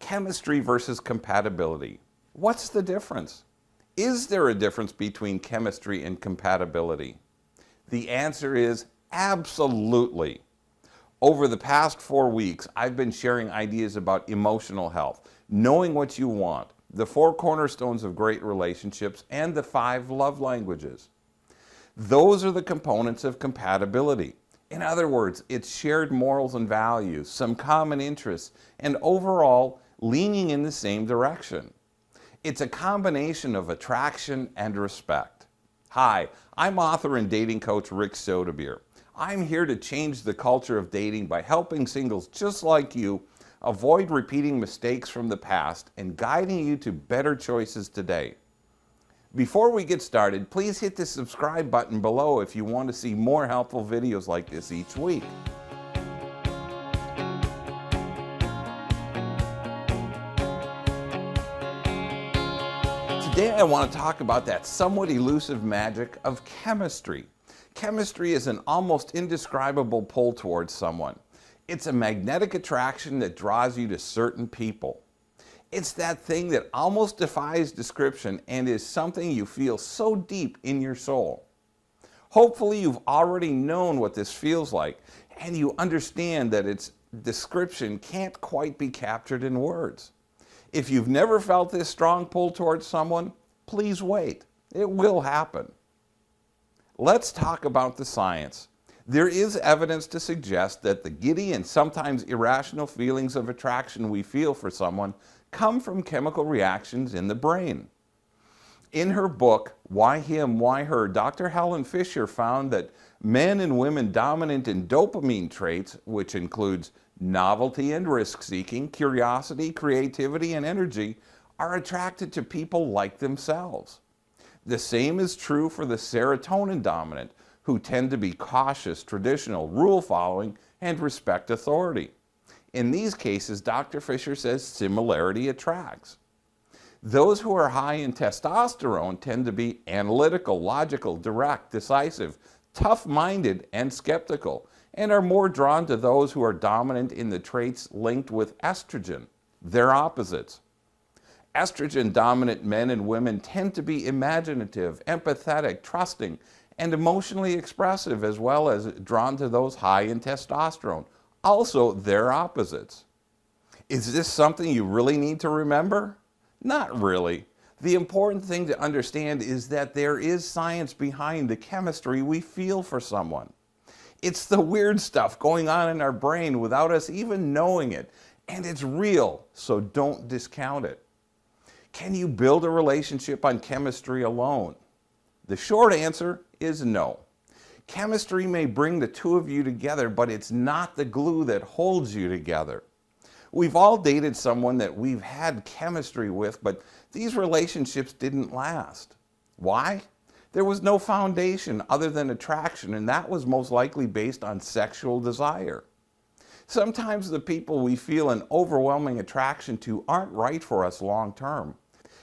Chemistry versus compatibility. What's the difference? Is there a difference between chemistry and compatibility? The answer is absolutely. Over the past 4 weeks, I've been sharing ideas about emotional health, knowing what you want, the 4 cornerstones of great relationships, and the 5 love languages. Those are the components of compatibility. In other words, it's shared morals and values, some common interests, and overall leaning in the same direction. It's a combination of attraction and respect. Hi, I'm author and dating coach Rick Sodebeer. I'm here to change the culture of dating by helping singles just like you avoid repeating mistakes from the past and guiding you to better choices today. Before we get started, please hit the subscribe button below if you want to see more helpful videos like this each week. Today I want to talk about that somewhat elusive magic of chemistry. Chemistry is an almost indescribable pull towards someone. It's a magnetic attraction that draws you to certain people. It's that thing that almost defies description and is something you feel so deep in your soul. Hopefully you've already known what this feels like and you understand that its description can't quite be captured in words. If you've never felt this strong pull towards someone, please wait. It will happen. Let's talk about the science. There is evidence to suggest that the giddy and sometimes irrational feelings of attraction we feel for someone come from chemical reactions in the brain. In her book, Why Him, Why Her, Dr. Helen Fisher found that men and women dominant in dopamine traits, which includes novelty and risk-seeking, curiosity, creativity, and energy, are attracted to people like themselves. The same is true for the serotonin dominant, who tend to be cautious, traditional, rule-following, and respect authority. In these cases, Dr. Fisher says similarity attracts. Those who are high in testosterone tend to be analytical, logical, direct, decisive, tough-minded, and skeptical, and are more drawn to those who are dominant in the traits linked with estrogen. They're opposites. Estrogen-dominant men and women tend to be imaginative, empathetic, trusting, and emotionally expressive, as well as drawn to those high in testosterone. Also, they're opposites. Is this something you really need to remember? Not really. The important thing to understand is that there is science behind the chemistry we feel for someone. It's the weird stuff going on in our brain without us even knowing it, and it's real, so don't discount it. Can you build a relationship on chemistry alone? The short answer is no. Chemistry may bring the two of you together, but it's not the glue that holds you together. We've all dated someone that we've had chemistry with, but these relationships didn't last. Why? There was no foundation other than attraction, and that was most likely based on sexual desire. Sometimes the people we feel an overwhelming attraction to aren't right for us long term.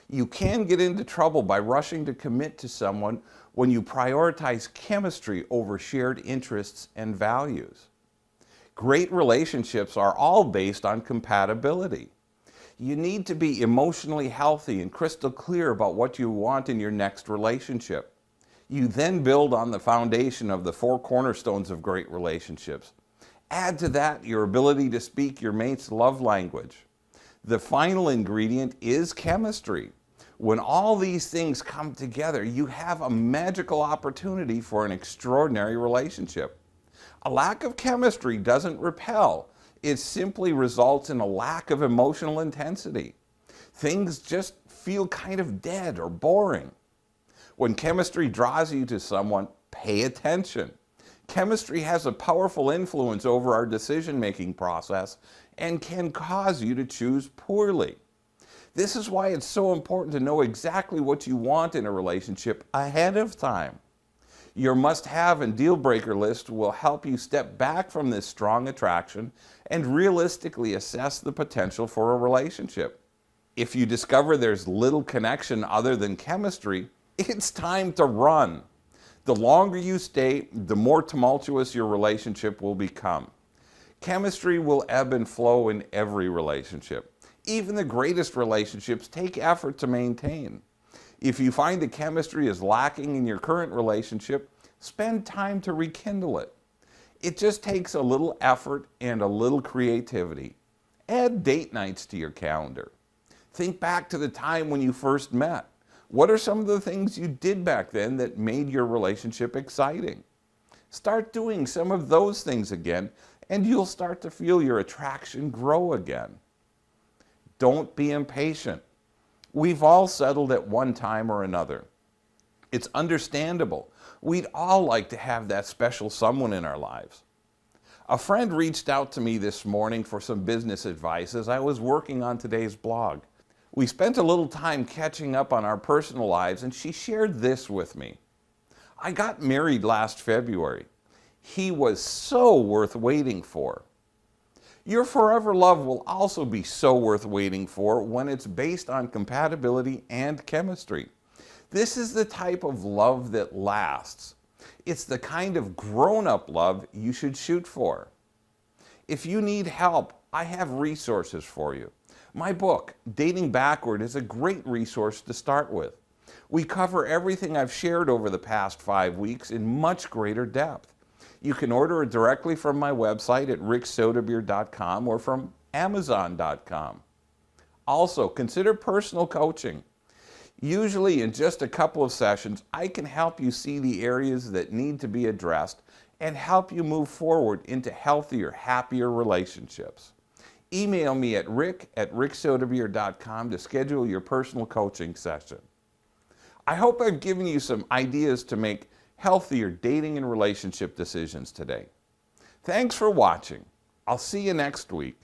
You can get into trouble by rushing to commit to someone when you prioritize chemistry over shared interests and values. Great relationships are all based on compatibility. You need to be emotionally healthy and crystal clear about what you want in your next relationship. You then build on the foundation of the 4 cornerstones of great relationships. Add to that your ability to speak your mate's love language. The final ingredient is chemistry. When all these things come together, you have a magical opportunity for an extraordinary relationship. A lack of chemistry doesn't repel. It simply results in a lack of emotional intensity. Things just feel kind of dead or boring. When chemistry draws you to someone, pay attention. Chemistry has a powerful influence over our decision-making process and can cause you to choose poorly. This is why it's so important to know exactly what you want in a relationship ahead of time. Your must-have and deal-breaker list will help you step back from this strong attraction and realistically assess the potential for a relationship. If you discover there's little connection other than chemistry, it's time to run. The longer you stay, the more tumultuous your relationship will become. Chemistry will ebb and flow in every relationship. Even the greatest relationships take effort to maintain. If you find the chemistry is lacking in your current relationship, spend time to rekindle it. It just takes a little effort and a little creativity. Add date nights to your calendar. Think back to the time when you first met. What are some of the things you did back then that made your relationship exciting? Start doing some of those things again, and you'll start to feel your attraction grow again. Don't be impatient. We've all settled at one time or another. It's understandable. We'd all like to have that special someone in our lives. A friend reached out to me this morning for some business advice as I was working on today's blog. We spent a little time catching up on our personal lives, and she shared this with me. I got married last February. He was so worth waiting for. Your forever love will also be so worth waiting for when it's based on compatibility and chemistry. This is the type of love that lasts. It's the kind of grown-up love you should shoot for. If you need help, I have resources for you. My book, Dating Backward, is a great resource to start with. We cover everything I've shared over the past 5 weeks in much greater depth. You can order it directly from my website at ricksoderbeer.com or from amazon.com. Also, consider personal coaching. Usually in just a couple of sessions, I can help you see the areas that need to be addressed and help you move forward into healthier, happier relationships. Email me at rick@ricksoderbeer.com to schedule your personal coaching session. I hope I've given you some ideas to make healthier dating and relationship decisions today. Thanks for watching. I'll see you next week.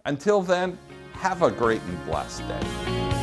Until then, have a great and blessed day.